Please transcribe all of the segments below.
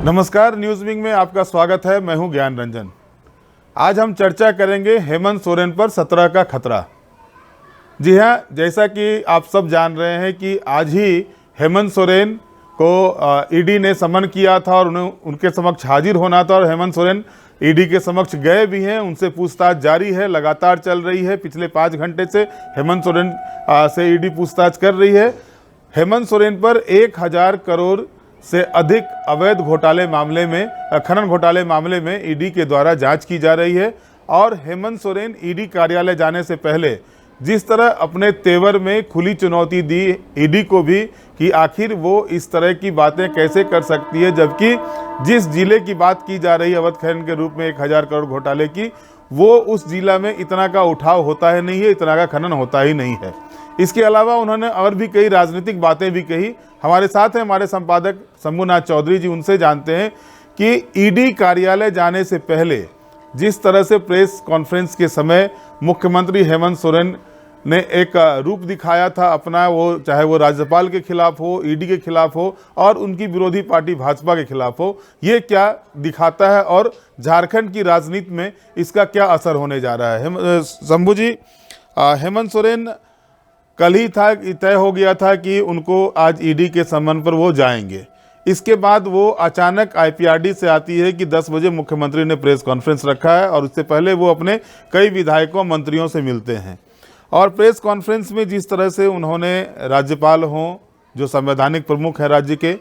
नमस्कार, news wing में आपका स्वागत है। मैं हूं ज्ञान रंजन। आज हम चर्चा करेंगे हेमंत सोरेन पर 17 का खतरा। जी हां, जैसा कि आप सब जान रहे हैं कि आज ही हेमंत सोरेन को ईडी ने समन किया था और उन्हें उनके समक्ष हाजिर होना था और हेमंत सोरेन ईडी के समक्ष गए भी हैं। उनसे पूछताछ जारी है, लगातार चल रही है। पिछले 5 घंटे से हेमंत सोरेन से ईडी पूछताछ कर रही है। हेमंत सोरेन पर 1000 करोड़ से अधिक अवैध घोटाले मामले में, खनन घोटाले मामले में ईडी के द्वारा जांच की जा रही है। और हेमंत सोरेन ईडी कार्यालय जाने से पहले जिस तरह अपने तेवर में खुली चुनौती दी ईडी को भी कि आखिर वो इस तरह की बातें कैसे कर सकती है, जबकि जिस जिले की बात की जा रही है अवैध खनन के रूप में 1000 करोड़ घोटाले की, वो उस जिला में इतना का उठाव होता है नहीं है, इतना का खनन होता ही नहीं है। इसके अलावा उन्होंने और भी कई राजनीतिक बातें भी कही। हमारे साथ हैं हमारे संपादक शंभुनाथ चौधरी जी, उनसे जानते हैं कि ईडी कार्यालय जाने से पहले जिस तरह से प्रेस कॉन्फ्रेंस के समय मुख्यमंत्री हेमंत सोरेन ने एक रूप दिखाया था अपना, वो चाहे वो राज्यपाल के खिलाफ हो, ईडी के खिलाफ हो और उनकी विरोधी पार्टी भाजपा के खिलाफ हो, ये क्या दिखाता है और झारखंड की राजनीति में इसका क्या असर होने जा रहा है। शंभू जी, हेमंत सोरेन कल ही तय हो गया था कि उनको आज ईडी के सम्मन पर वो जाएंगे। इसके बाद वो अचानक आईपीआरडी से आती है कि 10 बजे मुख्यमंत्री ने प्रेस कॉन्फ्रेंस रखा है और उससे पहले वो अपने कई विधायकों मंत्रियों से मिलते हैं। और प्रेस कॉन्फ्रेंस में जिस तरह से उन्होंने राज्यपाल हों जो संवैधानिक प्रमुख हैं राज्य के,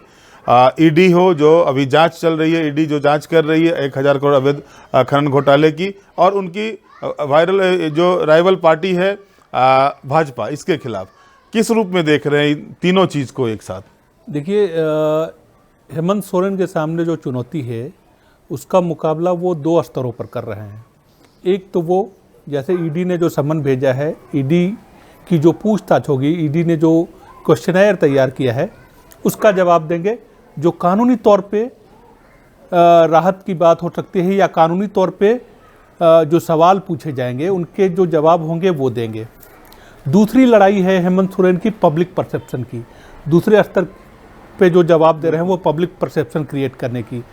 ईडी हो जो अभी जांच चल रही है, ईडी जो जांच कर रही है 1000 करोड़ अवैध खनन घोटाले की, और उनकी वायरल जो राइवल पार्टी है भाजपा, इसके खिलाफ किस रूप में देख रहे हैं तीनों चीज़ को एक साथ? देखिए, हेमंत सोरेन के सामने जो चुनौती है उसका मुकाबला वो 2 स्तरों पर कर रहे हैं। एक तो वो जैसे ईडी ने जो समन भेजा है, ईडी की जो पूछताछ होगी, ईडी ने जो क्वेश्चनर तैयार किया है उसका जवाब देंगे। जो कानूनी तौर पे राहत की बात हो सकती है या कानूनी तौर पे जो सवाल पूछे जाएंगे उनके जो जवाब होंगे वो देंगे। दूसरी लड़ाई है हेमंत सोरेन की पब्लिक परसेप्शन की। दूसरे स्तर पे जो जवाब दे रहे हैं वो पब्लिक परसेप्शन क्रिएट करने की।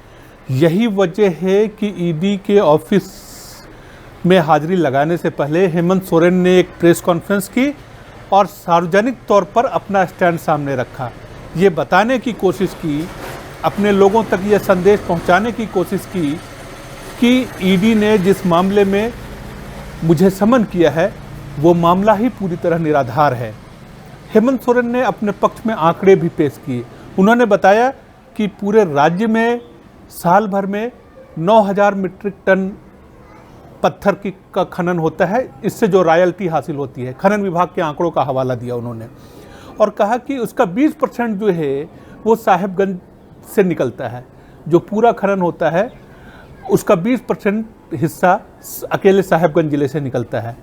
यही वजह है कि ईडी के ऑफिस में हाजिरी लगाने से पहले हेमंत सोरेन ने एक प्रेस कॉन्फ्रेंस की और सार्वजनिक तौर पर अपना स्टैंड सामने रखा। ये बताने की कोशिश की, अपने लोगों तक ये संदेश पहुंचाने की कोशिश की कि ईडी ने जिस मामले में मुझे समन किया है वो मामला ही पूरी तरह निराधार है। हेमंत सोरेन ने अपने पक्ष में आंकड़े भी पेश किए। उन्होंने बताया कि पूरे राज्य में साल भर में 9000 मीट्रिक टन पत्थर का खनन होता है। इससे जो रॉयल्टी हासिल होती है, खनन विभाग के आंकड़ों का हवाला दिया उन्होंने और कहा कि उसका 20% जो है वो साहेबगंज से निकलता है। जो पूरा खनन होता है उसका 20% हिस्सा अकेले साहेबगंज जिले से निकलता है।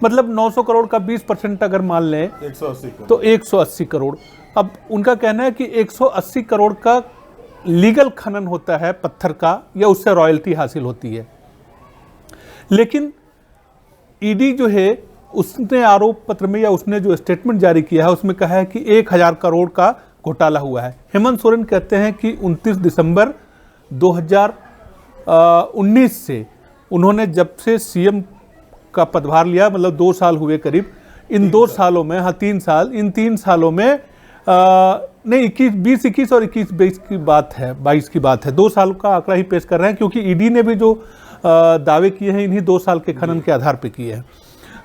मतलब 900 करोड़ का 20% अगर मान लें 180 करोड़, तो 180 करोड़। अब उनका कहना है कि 180 करोड़ का लीगल खनन होता है पत्थर का, या उससे रॉयल्टी हासिल होती है। लेकिन ईडी जो है उसने आरोप पत्र में या उसने जो स्टेटमेंट जारी किया है उसमें कहा है कि 1000 करोड़ का घोटाला हुआ है। हेमंत सोरेन कहते हैं कि 29 दिसंबर 2019 से उन्होंने जब से सीएम का पदभार लिया, मतलब 2 साल हुए करीब, इन 2 सालों में, हाँ 3 साल, इन 3 सालों में नहीं 21 और 21-22 की बात है, 22 की बात है। 2 साल का आंकड़ा ही पेश कर रहे हैं क्योंकि ईडी ने भी जो दावे किए हैं इन्हीं 2 साल के खनन के आधार पर किए हैं।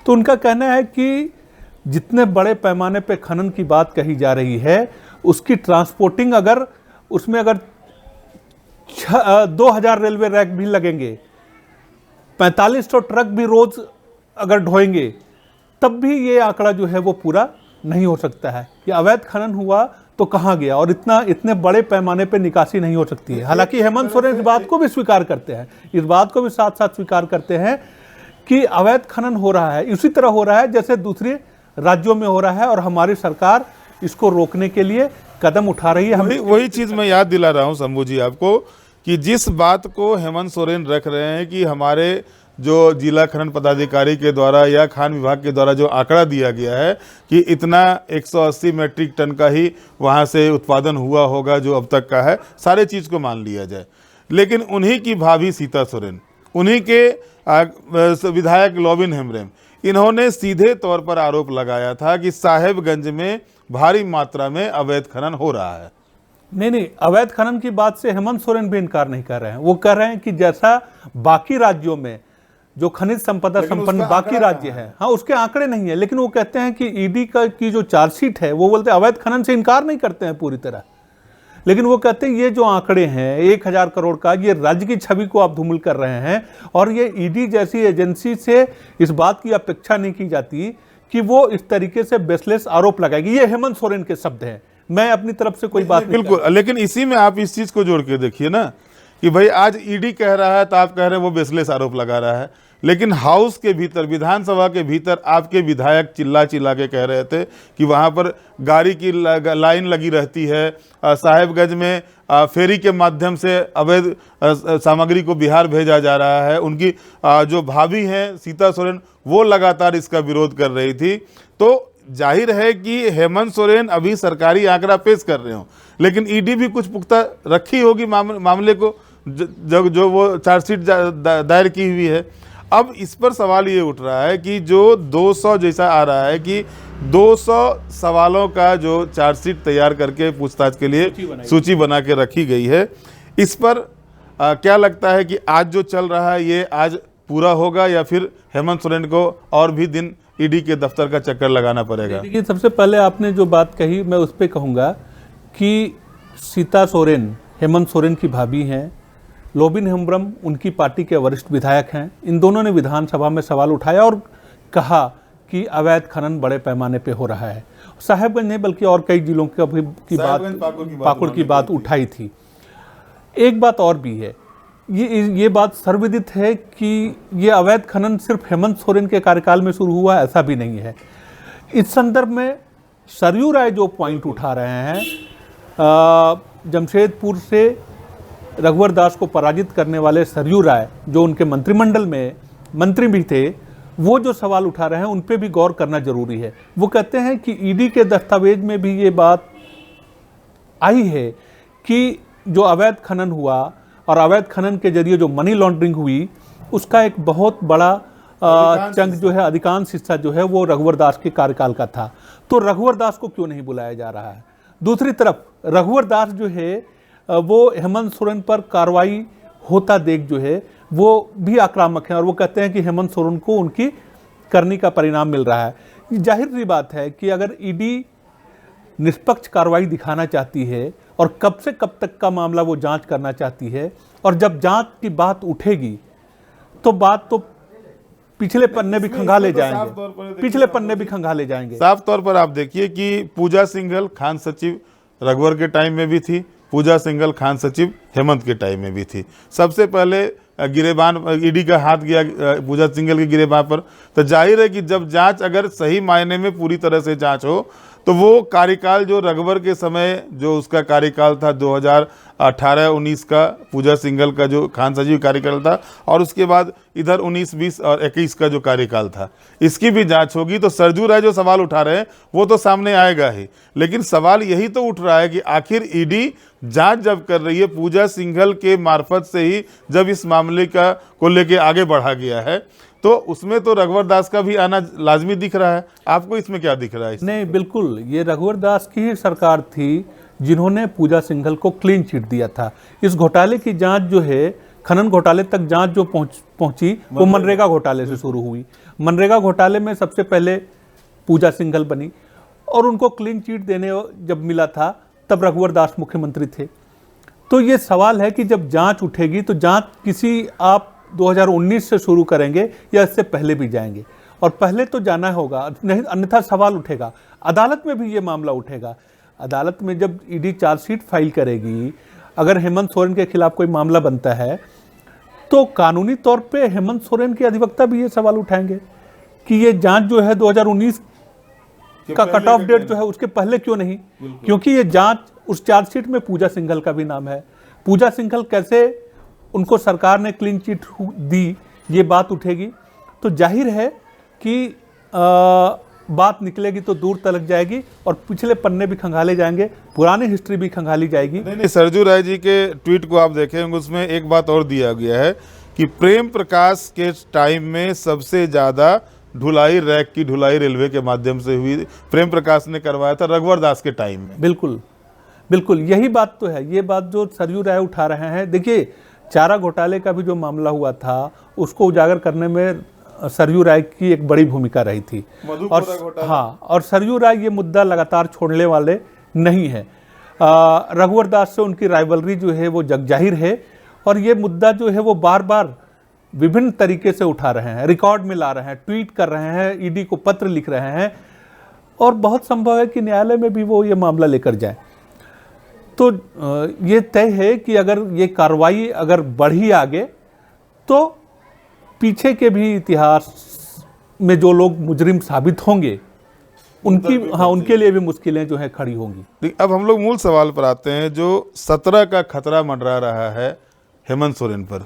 तो उनका कहना है कि जितने बड़े पैमाने पे खनन की बात कही जा रही है उसकी ट्रांसपोर्टिंग, अगर उसमें अगर 2000 रेलवे रैक भी लगेंगे, 4500 ट्रक भी रोज अगर ढोएंगे, तब भी ये आंकड़ा जो है वो पूरा नहीं हो सकता है कि अवैध खनन हुआ तो कहाँ गया, और इतने बड़े पैमाने पे निकासी नहीं हो सकती है। हालांकि हेमंत सोरेन इस बात को भी स्वीकार करते हैं, इस बात को भी साथ साथ स्वीकार करते हैं कि अवैध खनन हो रहा है, इसी तरह हो रहा है जैसे दूसरे राज्यों में हो रहा है और हमारी सरकार इसको रोकने के लिए कदम उठा रही है। वही चीज़ मैं याद दिला रहा हूँ शंभू जी आपको कि जिस बात को हेमंत सोरेन रख रहे हैं कि हमारे जो जिला खनन पदाधिकारी के द्वारा या खान विभाग के द्वारा जो आंकड़ा दिया गया है कि इतना 180 मीट्रिक टन का ही वहाँ से उत्पादन हुआ होगा जो अब तक का है, सारे चीज़ को मान लिया जाए। लेकिन उन्हीं की भाभी सीता सोरेन, उन्हीं के विधायक लोबिन हेम्ब्रम, इन्होंने सीधे तौर पर आरोप लगाया था कि साहेबगंज में भारी मात्रा में अवैध खनन हो रहा है। नहीं, अवैध खनन की बात से हेमंत सोरेन भी इनकार नहीं कर रहे हैं। वो कह रहे हैं कि जैसा बाकी राज्यों में जो खनिज संपदा संपन्न बाकी राज्य है, हाँ, उसके आंकड़े नहीं है। लेकिन वो कहते हैं कि ईडी की जो चार्जशीट है, वो बोलते हैं अवैध खनन से इनकार नहीं करते हैं पूरी तरह, लेकिन वो कहते हैं ये जो आंकड़े हैं 1000 करोड़ का, ये राज्य की छवि को आप धूमिल कर रहे हैं। और ये ईडी जैसी एजेंसी से इस बात की अपेक्षा नहीं की जाती कि वो इस तरीके से बेसलेस आरोप लगाएगी। ये हेमंत सोरेन के शब्द हैं, मैं अपनी तरफ से कोई बात नहीं। बिल्कुल, लेकिन इसी में आप इस चीज को जोड़ के देखिए ना कि भाई आज ईडी कह रहा है तो आप कह रहे हैं वो बेसलेस आरोप लगा रहा है, लेकिन हाउस के भीतर, विधानसभा के भीतर आपके विधायक चिल्ला चिल्ला के कह रहे थे कि वहाँ पर गाड़ी की लाइन लगी रहती है, साहेबगंज में फेरी के माध्यम से अवैध सामग्री को बिहार भेजा जा रहा है। उनकी जो भाभी हैं सीता सोरेन, वो लगातार इसका विरोध कर रही थी। तो जाहिर है कि हेमंत सोरेन अभी सरकारी आंकड़ा पेश कर रहे हो, लेकिन ईडी भी कुछ पुख्ता रखी होगी मामले को, जो वो चार्जशीट दायर की हुई है। अब इस पर सवाल ये उठ रहा है कि जो 200 जैसा आ रहा है कि 200 सवालों का जो चार्जशीट तैयार करके पूछताछ के लिए सूची बना के रखी गई है, इस पर क्या लगता है कि आज जो चल रहा है ये आज पूरा होगा या फिर हेमंत सोरेन को और भी दिन ईडी के दफ्तर का चक्कर लगाना पड़ेगा? देखिए, सबसे पहले आपने जो बात कही मैं उस पर कहूँगा कि सीता सोरेन हेमंत सोरेन की भाभी हैं, लोबिन हेम्ब्रम उनकी पार्टी के वरिष्ठ विधायक हैं। इन दोनों ने विधानसभा में सवाल उठाया और कहा कि अवैध खनन बड़े पैमाने पे हो रहा है। साहेबगंज नहीं बल्कि और कई जिलों की बात, पाकुड़ की बात उठाई थी। एक बात और भी है, ये बात सर्वविदित है कि ये अवैध खनन सिर्फ हेमंत सोरेन के कार्यकाल में शुरू हुआ, ऐसा भी नहीं है। इस संदर्भ में सरयू राय जो पॉइंट उठा रहे हैं, जमशेदपुर से रघुवर दास को पराजित करने वाले सरयू राय जो उनके मंत्रिमंडल में मंत्री भी थे, वो जो सवाल उठा रहे हैं उन पे भी गौर करना जरूरी है। वो कहते हैं कि ईडी के दस्तावेज में भी ये बात आई है कि जो अवैध खनन हुआ और अवैध खनन के जरिए जो मनी लॉन्ड्रिंग हुई, उसका एक बहुत बड़ा चंक जो है, अधिकांश हिस्सा जो है वो रघुवर दास के कार्यकाल का था। तो रघुवर दास को क्यों नहीं बुलाया जा रहा है? दूसरी तरफ रघुवर दास जो है वो हेमंत सोरेन पर कार्रवाई होता देख जो है वो भी आक्रामक है और वो कहते हैं कि हेमंत सोरेन को उनकी करनी का परिणाम मिल रहा है। जाहिर सी बात है कि अगर ईडी निष्पक्ष कार्रवाई दिखाना चाहती है और कब से कब तक का मामला वो जांच करना चाहती है, और जब जांच की बात उठेगी तो बात तो पिछले पन्ने भी खंगाले जाएंगे, पिछले पन्ने भी खंगाले जाएंगे। साफ तौर पर आप देखिए कि पूजा सिंघल खान सचिव रघुवर के टाइम में भी थी, पूजा सिंघल खान सचिव हेमंत के टाइम में भी थी। सबसे पहले गिरेबान ईडी का हाथ गया पूजा सिंघल के गिरेबान पर। तो जाहिर है कि जब जांच अगर सही मायने में पूरी तरह से जांच हो तो वो कार्यकाल जो रघुवर के समय जो उसका कार्यकाल था 2018-19 का, पूजा सिंघल का जो खान सचिव कार्यकाल था, और उसके बाद इधर 19-20 और 21 का जो कार्यकाल था, इसकी भी जांच होगी। तो सरयू राय जो सवाल उठा रहे हैं वो तो सामने आएगा ही, लेकिन सवाल यही तो उठ रहा है कि आखिर ईडी जांच जब कर रही है, पूजा सिंघल के मार्फत से ही जब इस मामले को लेके आगे बढ़ा गया है, तो उसमें तो रघुवर दास का भी आना लाजमी दिख रहा है। आपको इसमें क्या दिख रहा है? नहीं, बिल्कुल, ये रघुवर दास की ही सरकार थी जिन्होंने पूजा सिंघल को क्लीन चिट दिया था। इस घोटाले की जांच जो है, खनन घोटाले तक जांच जो पहुंची वो मनरेगा घोटाले से शुरू हुई। मनरेगा घोटाले में सबसे पहले पूजा सिंघल बनी और उनको क्लीन चिट देने जब मिला था तब रघुवर दास मुख्यमंत्री थे। तो ये सवाल है कि जब जांच उठेगी तो जांच किसी आप 2019 से शुरू करेंगे या इससे पहले भी जाएंगे, और पहले तो जाना होगा, नहीं अन्यथा सवाल उठेगा। अदालत में भी ये मामला उठेगा। अदालत में जब ईडी चार्जशीट फाइल करेगी, अगर हेमंत सोरेन के खिलाफ कोई मामला बनता है तो कानूनी तौर पे हेमंत सोरेन के अधिवक्ता भी ये सवाल उठाएंगे कि ये जांच जो है 2019 का कट ऑफ डेट जो है उसके पहले क्यों नहीं, क्योंकि ये जांच उस चार्जशीट में पूजा सिंघल का भी नाम है। पूजा सिंघल कैसे उनको सरकार ने क्लीन चिट दी, ये बात उठेगी तो जाहिर है कि बात निकलेगी तो दूर तलक जाएगी और पिछले पन्ने भी खंगाले जाएंगे, पुरानी हिस्ट्री भी खंगाली जाएगी। नहीं, सरजू राय जी के ट्वीट को आप देखेंगे, उसमें एक बात और दिया गया है कि प्रेम प्रकाश के टाइम में सबसे ज़्यादा ढुलाई, रैक की ढुलाई रेलवे के माध्यम से हुई, प्रेम प्रकाश ने करवाया था रघुवर दास के टाइम में। बिल्कुल बिल्कुल, यही बात तो है। ये बात जो सरयू राय उठा रहे हैं, देखिए चारा घोटाले का भी जो मामला हुआ था उसको उजागर करने में सरयू राय की एक बड़ी भूमिका रही थी। और हाँ, और सरयू राय ये मुद्दा लगातार छोड़ने वाले नहीं है। रघुवर दास से उनकी राइवलरी जो है वो जगजाहिर है और ये मुद्दा जो है वो बार बार विभिन्न तरीके से उठा रहे हैं, रिकॉर्ड में ला रहे हैं, ट्वीट कर रहे हैं, ईडी को पत्र लिख रहे हैं और बहुत संभव है कि न्यायालय में भी वो ये मामला लेकर जाए। तो ये तय है कि अगर ये कार्रवाई अगर बढ़ी आगे तो पीछे के भी इतिहास में जो लोग मुजरिम साबित होंगे उनके लिए भी मुश्किलें जो है खड़ी होंगी। अब हम लोग मूल सवाल पर आते हैं। जो 17 का खतरा मंडरा रहा है हेमंत सोरेन पर,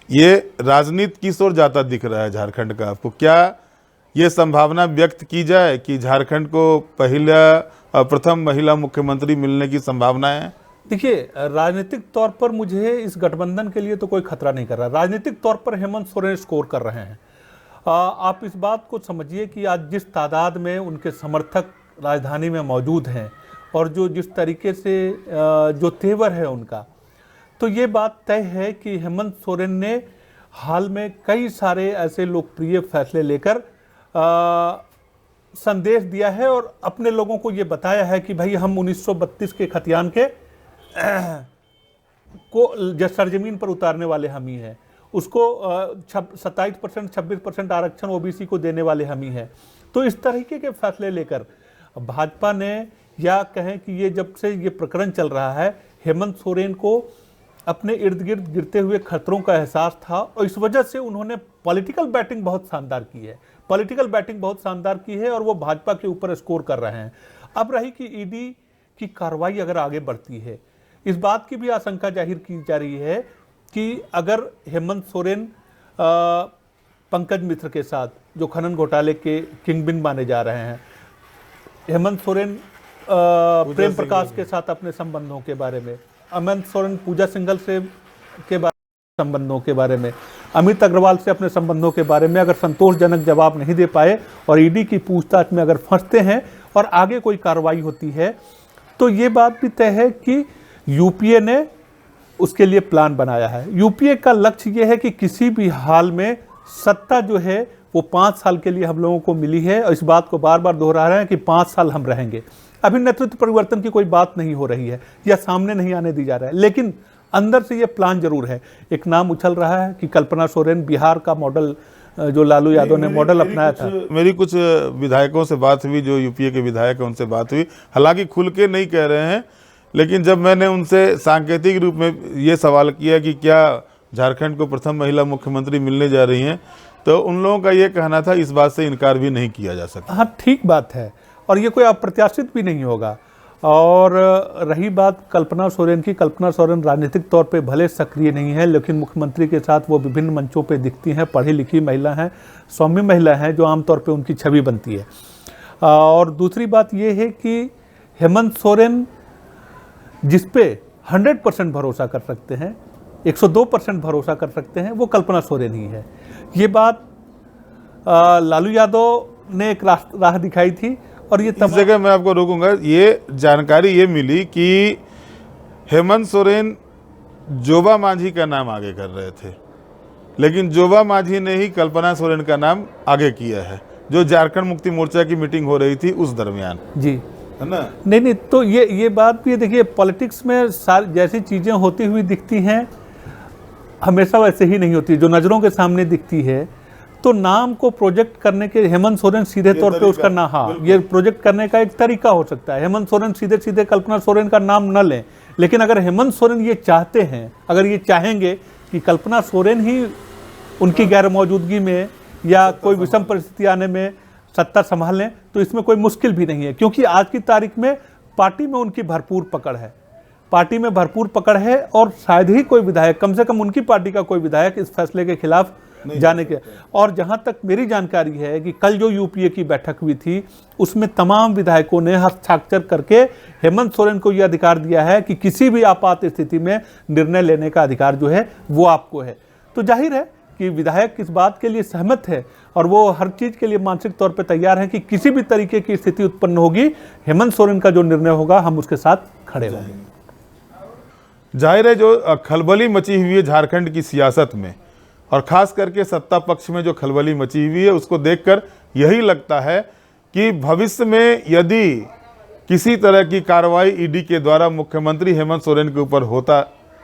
ये राजनीति किस ओर जाता दिख रहा है झारखंड का आपको? क्या ये संभावना व्यक्त की जाए कि झारखंड को प्रथम महिला मुख्यमंत्री मिलने की संभावना है? देखिए, राजनीतिक तौर पर मुझे इस गठबंधन के लिए तो कोई खतरा नहीं कर रहा। राजनीतिक तौर पर हेमंत सोरेन स्कोर कर रहे हैं। आप इस बात को समझिए कि आज जिस तादाद में उनके समर्थक राजधानी में मौजूद हैं और जो जिस तरीके से जो तेवर है उनका, तो ये बात तय है कि हेमंत सोरेन ने हाल में कई सारे ऐसे लोकप्रिय फैसले लेकर संदेश दिया है और अपने लोगों को ये बताया है कि भाई हम 1932 के खतियान के को सरजमीन पर उतारने वाले हम ही हैं। उसको 27% 26% आरक्षण ओबीसी को देने वाले हम ही हैं। तो इस तरीके के फैसले लेकर भाजपा ने, या कहें कि ये जब से ये प्रकरण चल रहा है, हेमंत सोरेन को अपने इर्द गिर्द गिरते हुए खतरों का एहसास था और इस वजह से उन्होंने पॉलिटिकल बैटिंग बहुत शानदार की है। पॉलिटिकल बैटिंग बहुत शानदार की है और वो भाजपा के ऊपर स्कोर कर रहे हैं। अब रही कि ईडी की कार्रवाई अगर आगे बढ़ती है, इस बात की भी आशंका जाहिर की जा रही है कि अगर हेमंत सोरेन पंकज मिश्र के साथ, जो खनन घोटाले के किंगबिन माने जा रहे हैं, हेमंत सोरेन प्रेम प्रकाश के साथ अपने संबंधों के बारे में, हेमंत सोरेन पूजा सिंघल से के बारे में संबंधों के बारे में, अमित अग्रवाल से अपने संबंधों के बारे में अगर संतोषजनक जवाब नहीं दे पाए और ईडी की पूछताछ में अगर फंसते हैं और आगे कोई कार्रवाई होती है, तो ये बात भी तय है कि यूपीए ने उसके लिए प्लान बनाया है। यूपीए का लक्ष्य ये है कि किसी भी हाल में सत्ता जो है वो 5 साल के लिए हम लोगों को मिली है और इस बात को बार बार दोहरा रहे हैं कि 5 साल हम रहेंगे। अभी नेतृत्व परिवर्तन की कोई बात नहीं हो रही है या सामने नहीं आने दी जा रहा है, लेकिन अंदर से ये प्लान जरूर है। एक नाम उछल रहा है कि कल्पना सोरेन बिहार का मॉडल, जो लालू यादव ने मॉडल अपनाया था। मेरी कुछ विधायकों से बात हुई, जो यूपीए के विधायक हैं, उनसे बात हुई। हालांकि खुल के नहीं कह रहे हैं, लेकिन जब मैंने उनसे सांकेतिक रूप में ये सवाल किया कि क्या झारखंड को प्रथम महिला मुख्यमंत्री मिलने जा रही हैं, तो उन लोगों का ये कहना था इस बात से इनकार भी नहीं किया जा सकता। हाँ, ठीक बात है और ये कोई अप्रत्याशित भी नहीं होगा। और रही बात कल्पना सोरेन की, कल्पना सोरेन राजनीतिक तौर पे भले सक्रिय नहीं है, लेकिन मुख्यमंत्री के साथ वो विभिन्न मंचों पे दिखती हैं, पढ़ी लिखी महिला हैं, सौम्य महिला हैं, जो आमतौर पे उनकी छवि बनती है। और दूसरी बात ये है कि हेमंत सोरेन जिस पे 100% भरोसा कर सकते हैं, 102% भरोसा कर सकते हैं, वो कल्पना सोरेन ही है। ये बात लालू यादव ने एक राह दिखाई थी और ये इस जगह मैं आपको रोकूंगा। ये जानकारी ये मिली कि हेमंत सोरेन जोबा मांझी का नाम आगे कर रहे थे, लेकिन जोबा मांझी ने ही कल्पना सोरेन का नाम आगे किया है, जो झारखंड मुक्ति मोर्चा की मीटिंग हो रही थी उस दरमियान, जी, है ना? नहीं, तो ये बात भी देखिए, पॉलिटिक्स में जैसी चीज़ें होती हुई दिखती हैं हमेशा वैसे ही नहीं होती। जो नज़रों के सामने दिखती है, तो नाम को प्रोजेक्ट करने के हेमंत सोरेन सीधे तौर पे उसका ना, हाँ, ये प्रोजेक्ट करने का एक तरीका हो सकता है। हेमंत सोरेन सीधे सीधे कल्पना सोरेन का नाम न लें, लेकिन अगर हेमंत सोरेन ये चाहते हैं, अगर ये चाहेंगे कि कल्पना सोरेन ही उनकी गैर मौजूदगी में या कोई विषम परिस्थिति आने में सत्ता संभाल लें, तो इसमें कोई मुश्किल भी नहीं है, क्योंकि आज की तारीख में पार्टी में उनकी भरपूर पकड़ है, पार्टी में भरपूर पकड़ है और शायद ही कोई विधायक, कम से कम उनकी पार्टी का कोई विधायक इस फैसले के खिलाफ जाने के। और जहां तक मेरी जानकारी है कि कल जो यूपीए की बैठक हुई थी उसमें तमाम विधायकों ने हस्ताक्षर करके हेमंत सोरेन को यह अधिकार दिया है कि किसी भी आपात स्थिति में निर्णय लेने का अधिकार जो है वो आपको है। तो जाहिर है कि विधायक इस बात के लिए सहमत है और वो हर चीज के लिए मानसिक तौर पर तैयार है कि किसी भी तरीके की स्थिति उत्पन्न होगी, हेमंत सोरेन का जो निर्णय होगा हम उसके साथ खड़े होंगे। जाहिर है जो खलबली मची हुई है झारखंड की सियासत में और खास करके सत्ता पक्ष में जो खलबली मची हुई है उसको देखकर यही लगता है कि भविष्य में यदि किसी तरह की कार्रवाई ईडी के द्वारा मुख्यमंत्री हेमंत सोरेन के ऊपर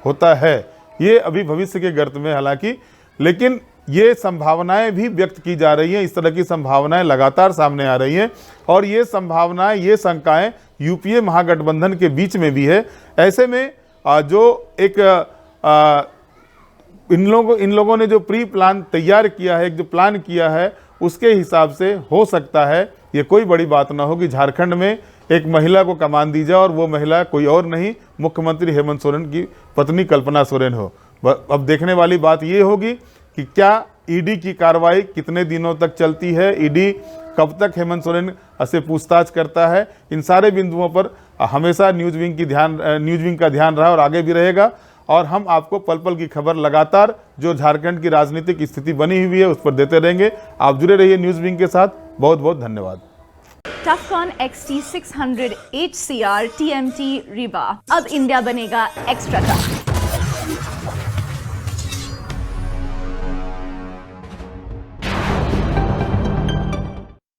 होता है, ये अभी भविष्य के गर्त में हालांकि, लेकिन ये संभावनाएं भी व्यक्त की जा रही हैं। इस तरह की संभावनाएं लगातार सामने आ रही हैं और ये संभावनाएं, ये शंकाएं यूपीए महागठबंधन के बीच में भी है। ऐसे में जो एक इन लोगों ने जो प्री प्लान तैयार किया है, जो प्लान किया है, उसके हिसाब से हो सकता है ये कोई बड़ी बात ना हो कि झारखंड में एक महिला को कमान दी जाए और वो महिला कोई और नहीं, मुख्यमंत्री हेमंत सोरेन की पत्नी कल्पना सोरेन हो। अब देखने वाली बात ये होगी कि क्या ईडी की कार्रवाई कितने दिनों तक चलती है, ईडी कब तक हेमंत सोरेन से पूछताछ करता है। इन सारे बिंदुओं पर हमेशा न्यूज़ विंग का ध्यान रहा और आगे भी रहेगा और हम आपको पल पल की खबर लगातार जो झारखंड की राजनीतिक स्थिति बनी हुई है उस पर देते रहेंगे। आप जुड़े रहिए न्यूज़ विंग के साथ। बहुत बहुत धन्यवाद। टफकॉन XT600 HCR TMT रिबा, अब इंडिया बनेगा एक्स्ट्रा टफ।